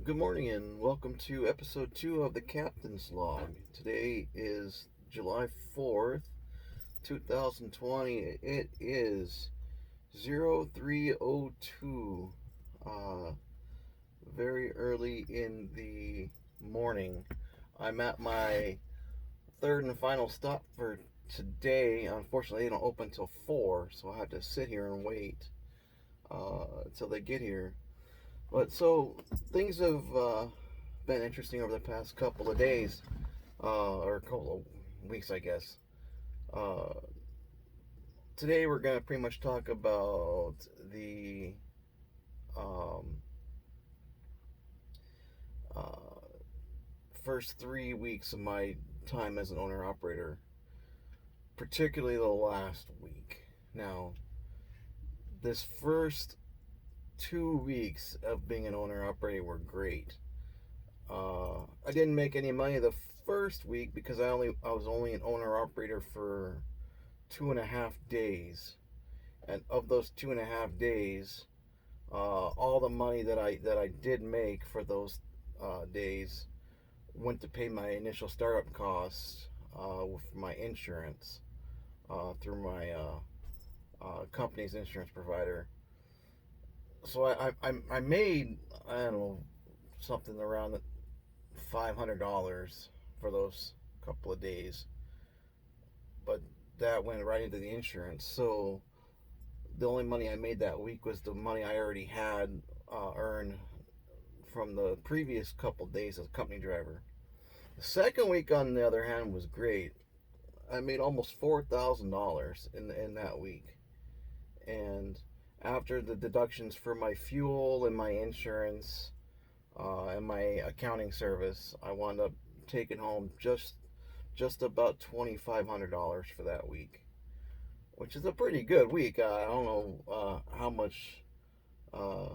Good morning and welcome to episode 2 of the Captain's Log. Today is July 4th, 2020. It is 03:02, very early in the morning. I'm at my third and final stop for today. Unfortunately, they don't open until 4, so I have to sit here and wait until they get here. But so things have been interesting over the past couple of days, or a couple of weeks, I guess. Uh, Today we're gonna pretty much talk about the um, uh, first 3 weeks of my time as an owner operator, particularly the last week. Now, this first 2 weeks of being an owner operator were great. I didn't make any money the first week because I was only an owner operator for 2.5 days, and of those 2.5 days, all the money that I did make for those days went to pay my initial startup costs with my insurance through my company's insurance provider. So I made, I don't know, something around $500 for those couple of days, but that went right into the insurance. So the only money I made that week was the money I already had earned from the previous couple of days as a company driver. The second week, on the other hand, was great. I made almost $4,000 in that week, and after the deductions for my fuel and my insurance and my accounting service, I wound up taking home just about $2,500 for that week, which is a pretty good week. I don't know how much uh,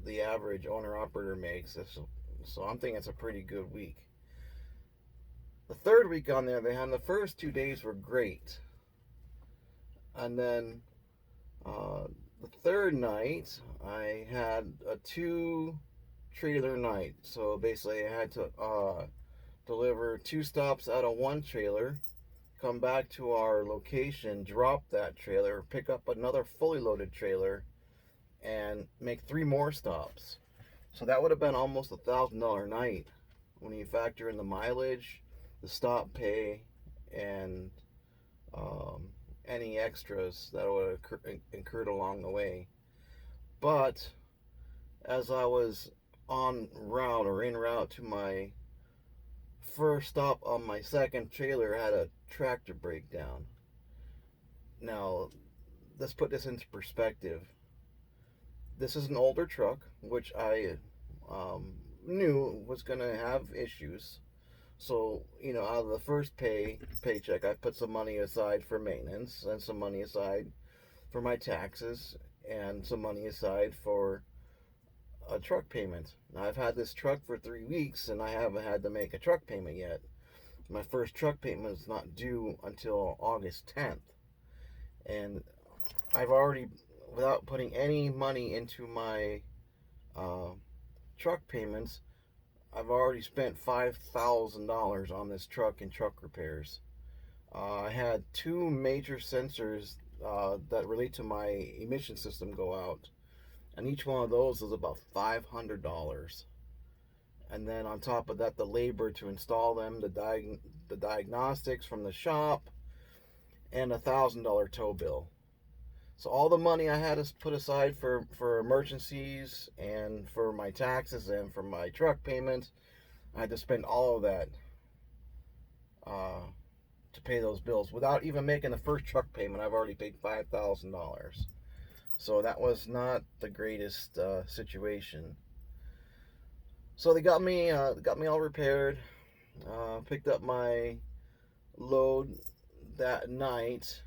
the average owner operator makes, so I'm thinking it's a pretty good week. The third week, on the other hand, the first 2 days were great, and then uh, the third night I had a two trailer night. So basically, I had to deliver two stops out of one trailer, come back to our location, drop that trailer, pick up another fully loaded trailer, and make three more stops. So that would have been almost $1,000 night when you factor in the mileage, the stop pay, and um, any extras that would have incurred along the way. But as I was en route to my first stop on my second trailer, had a tractor breakdown. Now, let's put this into perspective. This is an older truck, which I knew was going to have issues. So, out of the first paycheck, I put some money aside for maintenance and some money aside for my taxes and some money aside for a truck payment. Now, I've had this truck for 3 weeks and I haven't had to make a truck payment yet. My first truck payment is not due until August 10th. And I've already, without putting any money into my uh, truck payments, I've already spent $5,000 on this truck and truck repairs. I had two major sensors that relate to my emission system go out, and each one of those is about $500. And then on top of that, the labor to install them, the diagnostics from the shop, and $1,000 tow bill. So all the money I had to put aside for emergencies and for my taxes and for my truck payment, I had to spend all of that to pay those bills. Without even making the first truck payment, I've already paid $5,000. So that was not the greatest situation. So they got me all repaired. Picked up my load that night.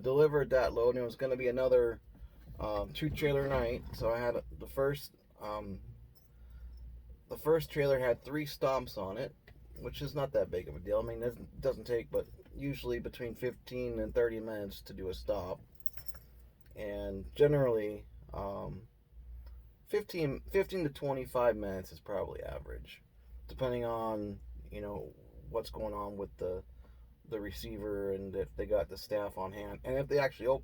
Delivered that load, and it was going to be another two trailer night. So I had the first trailer had three stomps on it, which is not that big of a deal. I mean, it doesn't take but usually between 15 and 30 minutes to do a stop, and generally 15 to 25 minutes is probably average, depending on, you know, what's going on with the receiver and if they got the staff on hand and if they actually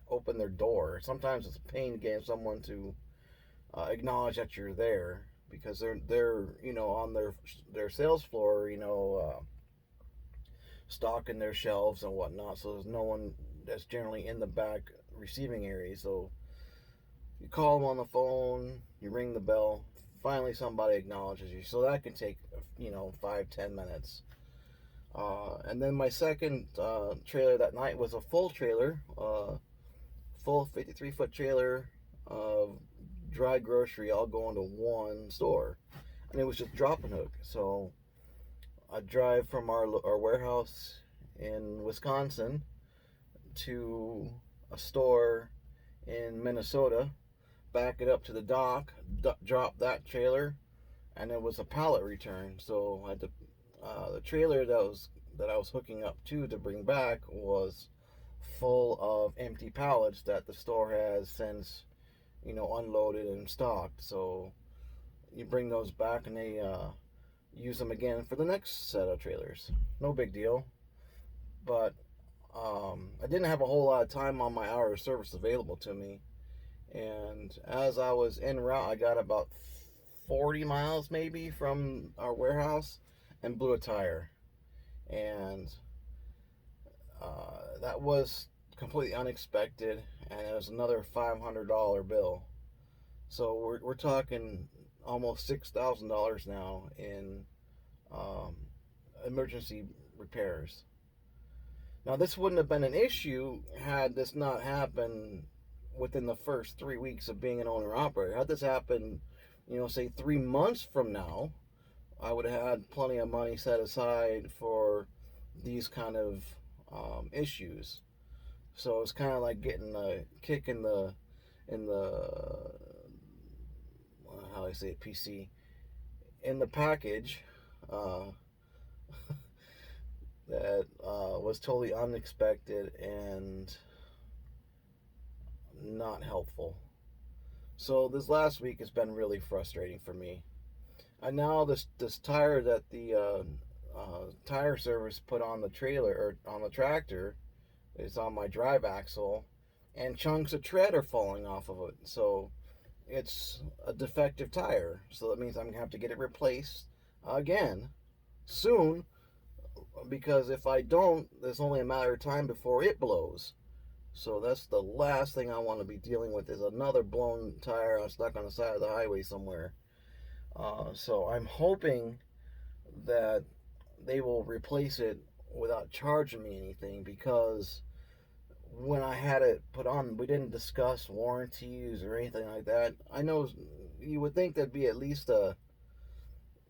open their door. Sometimes it's a pain getting someone to acknowledge that you're there because they're you know on their sales floor, you know, stocking their shelves and whatnot. So there's no one that's generally in the back receiving area. So you call them on the phone, you ring the bell. Finally, somebody acknowledges you. So that can take, you know, 5-10 minutes. And then my second trailer that night was a full trailer, full 53-foot trailer of dry grocery all going to one store. And it was just drop and hook. So I drive from our warehouse in Wisconsin to a store in Minnesota, back it up to the dock, drop that trailer, and it was a pallet return. So I had to, the trailer that I was hooking up to bring back was full of empty pallets that the store has since, you know, unloaded and stocked. So you bring those back and they use them again for the next set of trailers. No big deal. But I didn't have a whole lot of time on my hour of service available to me. And as I was en route, I got about 40 miles maybe from our warehouse and blew a tire. And that was completely unexpected. And it was another $500 bill. So we're talking almost $6,000 now in emergency repairs. Now, this wouldn't have been an issue had this not happened within the first 3 weeks of being an owner operator. Had this happened, you know, say 3 months from now, I would have had plenty of money set aside for these kind of issues. So it's kind of like getting a kick in the how do I say it, PC, in the package that was totally unexpected and not helpful. So this last week has been really frustrating for me. And now this tire that the tire service put on the trailer or on the tractor is on my drive axle, and chunks of tread are falling off of it. So it's a defective tire. So that means I'm gonna have to get it replaced again soon, because if I don't, there's only a matter of time before it blows. So that's the last thing I want to be dealing with, is another blown tire stuck on the side of the highway somewhere. So I'm hoping that they will replace it without charging me anything, because when I had it put on, we didn't discuss warranties or anything like that. I know you would think there'd be at least a,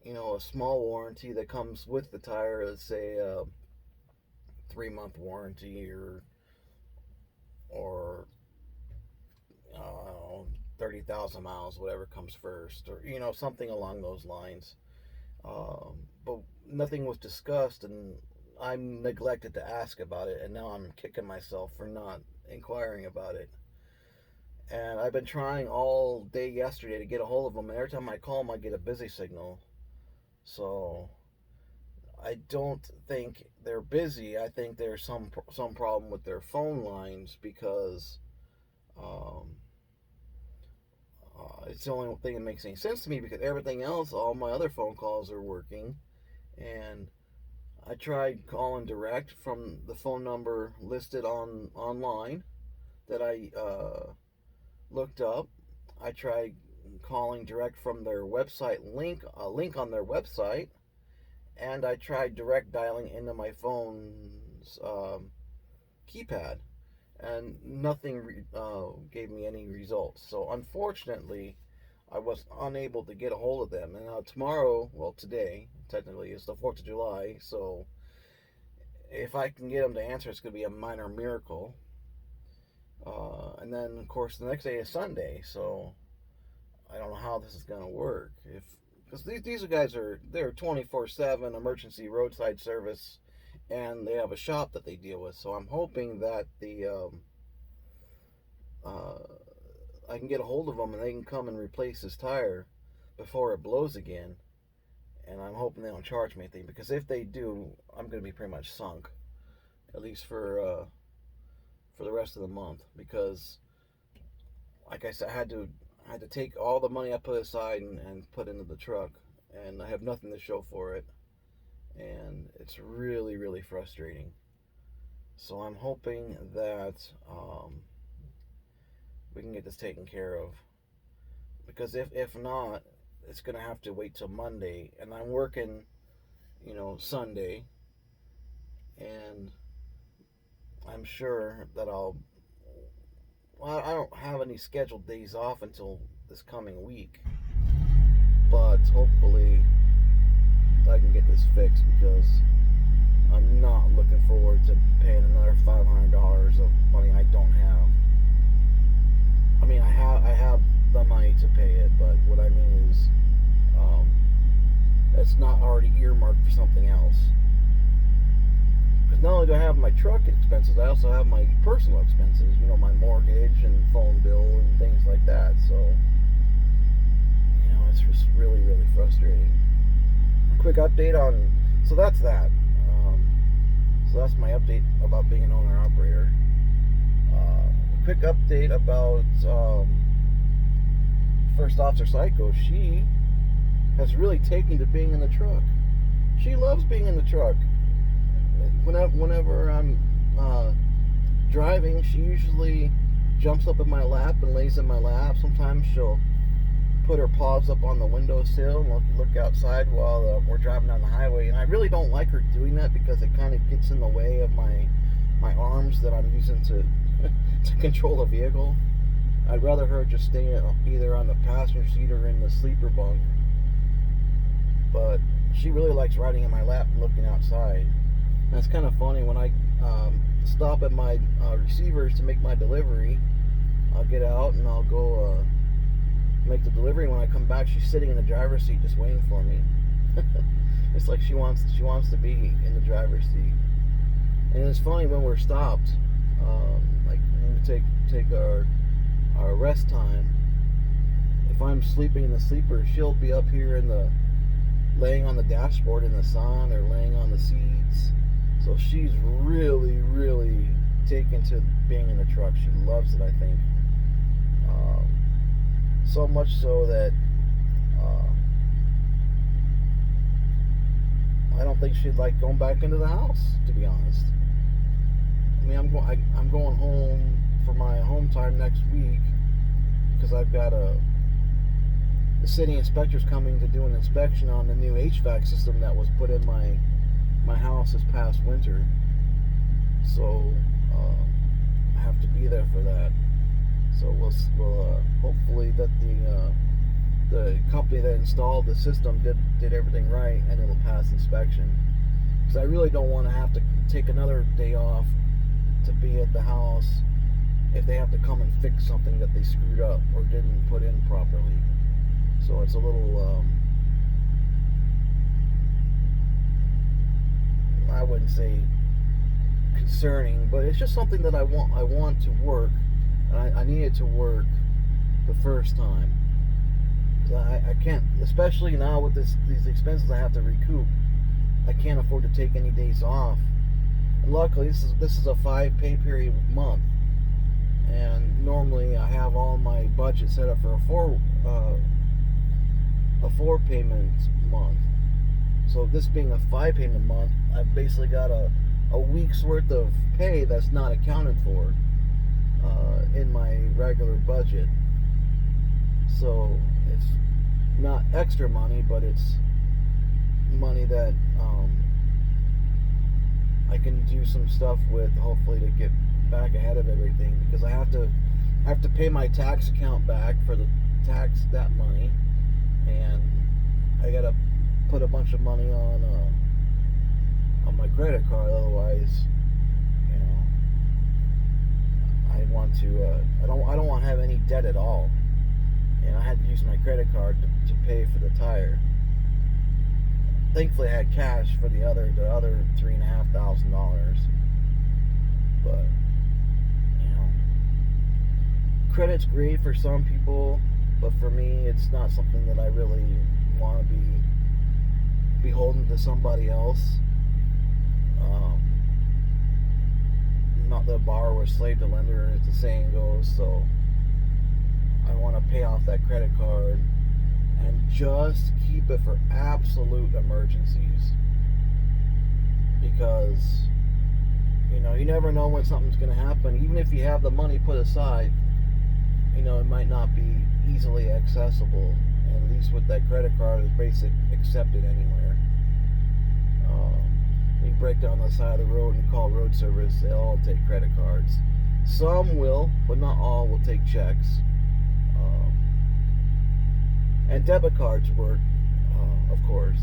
you know, a small warranty that comes with the tire. Let's say a 3-month warranty or I don't know, 30,000 miles, whatever comes first, or, you know, something along those lines. But nothing was discussed, and I neglected to ask about it, and now I'm kicking myself for not inquiring about it. And I've been trying all day yesterday to get a hold of them, and every time I call them, I get a busy signal. So I don't think they're busy. I think there's some problem with their phone lines, because it's the only thing that makes any sense to me, because everything else, all my other phone calls are working. And I tried calling direct from the phone number listed online that I looked up. I tried calling direct from their website link, a link on their website, and I tried direct dialing into my phone's keypad, and nothing gave me any results. So unfortunately, I was unable to get a hold of them. And tomorrow, well, today technically is the 4th of July, so if I can get them to answer, it's going to be a minor miracle. And then, of course, the next day is Sunday, so I don't know how this is going to work. Because these guys they're 24/7 emergency roadside service, and they have a shop that they deal with. So I'm hoping that I can get a hold of them and they can come and replace this tire before it blows again. And I'm hoping they don't charge me anything, because if they do, I'm going to be pretty much sunk, at least for the rest of the month. Because, like I said, I had to take all the money I put aside and put into the truck, and I have nothing to show for it, and it's really, really frustrating. So I'm hoping that we can get this taken care of, because if not, it's gonna have to wait till Monday, and I'm working, Sunday, and I'm sure that I don't have any scheduled days off until this coming week, but hopefully I can get this fixed, because I'm not looking forward to paying another $500 of money I don't have. I mean, I have the money to pay it, but what I mean is, it's not already earmarked for something else. Because not only do I have my truck expenses, I also have my personal expenses, my mortgage and phone bill and things like that. So, it's just really, really frustrating. Quick update on, so that's that. So that's my update about being an owner-operator. Quick update about First Officer Psycho. She has really taken to being in the truck. She loves being in the truck. Whenever I'm driving, she usually jumps up in my lap and lays in my lap. Sometimes she'll put her paws up on the windowsill and look outside while we're driving down the highway. And I really don't like her doing that, because it kind of gets in the way of my arms that I'm using to to control the vehicle. I'd rather her just stay either on the passenger seat or in the sleeper bunk. But she really likes riding in my lap and looking outside. And it's kind of funny, when I stop at my receivers to make my delivery, I'll get out and I'll go make the delivery, and when I come back, she's sitting in the driver's seat just waiting for me. It's like she wants to be in the driver's seat. And it's funny, when we're stopped, like when we take our rest time, if I'm sleeping in the sleeper, she'll be up here laying on the dashboard in the sun, or laying on the seats. So she's really, really taken to being in the truck. She loves it, I think. So much so that I don't think she'd like going back into the house, to be honest. I mean, I'm going home for my home time next week, because I've got the city inspector's coming to do an inspection on the new HVAC system that was put in my house this past winter. So I have to be there for that. So we'll hopefully that the company that installed the system did everything right, and it'll pass inspection. Because I really don't want to have to take another day off to be at the house if they have to come and fix something that they screwed up or didn't put in properly. So it's a little, I wouldn't say concerning, but it's just something that I want to work. I need it to work the first time. I can't, especially now with these expenses I have to recoup. I can't afford to take any days off. And luckily, this is a 5 pay period month, and normally I have all my budget set up for a 4 payment month. So this being a 5 payment month, I've basically got a week's worth of pay that's not accounted for in my regular budget. So it's not extra money, but it's money that I can do some stuff with, hopefully, to get back ahead of everything, because I have to pay my tax account back for the that money, and I gotta put a bunch of money on my credit card. Otherwise, I want to I don't want to have any debt at all, and I had to use my credit card to pay for the tire. Thankfully, I had cash for the other $3,500, but credit's great for some people, but for me, it's not something that I really want to be beholden to somebody else. Not the borrower slave to lender, as the saying goes. So I want to pay off that credit card and just keep it for absolute emergencies, because you never know when something's going to happen. Even if you have the money put aside, it might not be easily accessible. And at least with that credit card, it's basically accepted anywhere. You break down the side of the road and call road service, they'll all take credit cards. Some will, but not all will take checks. And debit cards work, of course.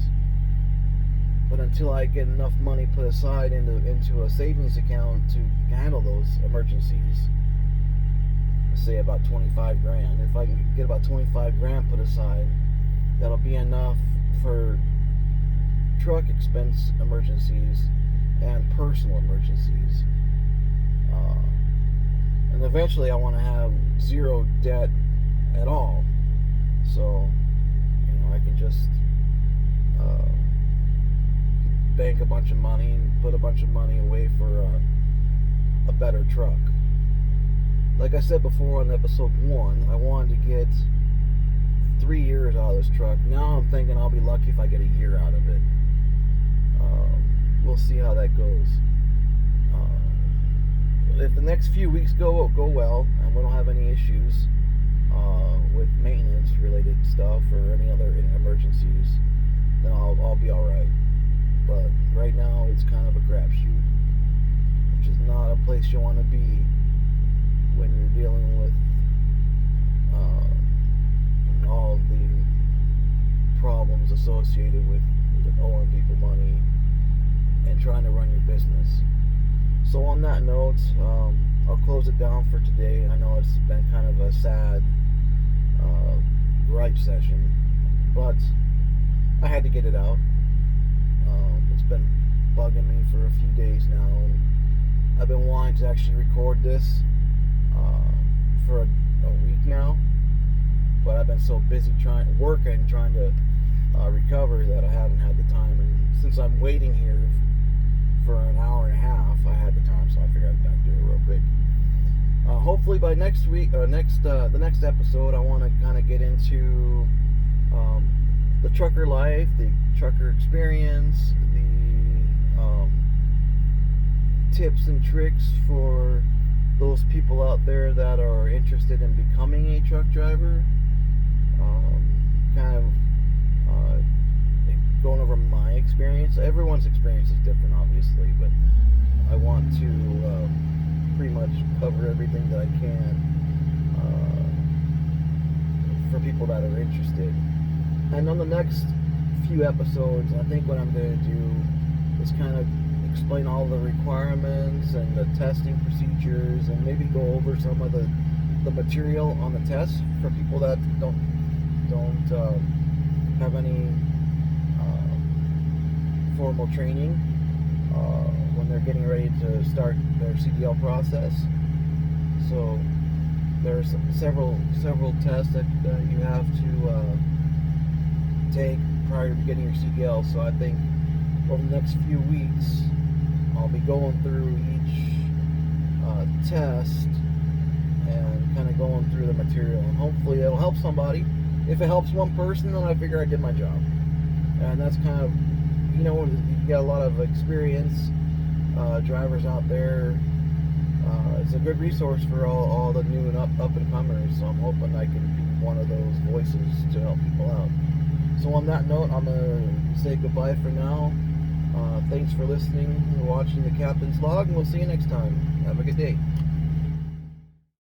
But until I get enough money put aside into a savings account to handle those emergencies, say about 25 grand. If I can get about 25 grand put aside, that'll be enough for truck expense emergencies and personal emergencies. And eventually I want to have zero debt at all. So, I can just bank a bunch of money and put a bunch of money away for a better truck. Like I said before on episode 1, I wanted to get 3 years out of this truck. Now I'm thinking I'll be lucky if I get a year out of it. We'll see how that goes. If the next few weeks go well and we don't have any issues with maintenance related stuff or any other emergencies, then I'll be alright. But right now it's kind of a crapshoot, which is not a place you want to be when you're dealing with all of the problems associated with owing people money and trying to run your business. So on that note, I'll close it down for today. I know it's been kind of a sad gripe session, but I had to get it out. It's been bugging me for a few days now, and I've been wanting to actually record this for a week now, but I've been so busy trying to recover that I haven't had the time. And since I'm waiting here for an hour and a half, I had the time, so I figured I'd do it real quick. Hopefully by next week, the next episode, I want to kind of get into the trucker life, the trucker experience, the tips and tricks for those people out there that are interested in becoming a truck driver. Kind of going over my experience. Everyone's experience is different, obviously, but I want to pretty much cover everything that I can for people that are interested. And on the next few episodes, I think what I'm going to do is kind of explain all the requirements and the testing procedures, and maybe go over some of the material on the test for people that don't have any formal training when they're getting ready to start their CDL process. So there's several tests that you have to take prior to getting your CDL. So I think over the next few weeks I'll be going through each test and kind of going through the material, and hopefully it'll help somebody. If it helps one person, then I figure I did my job. And that's kind of, you get a lot of experience drivers out there. It's a good resource for all the new and up and comers, so I'm hoping I can be one of those voices to help people out. So on that note, I'm going to say goodbye for now. Thanks for listening and watching the Captain's Log, and we'll see you next time. Have a good day.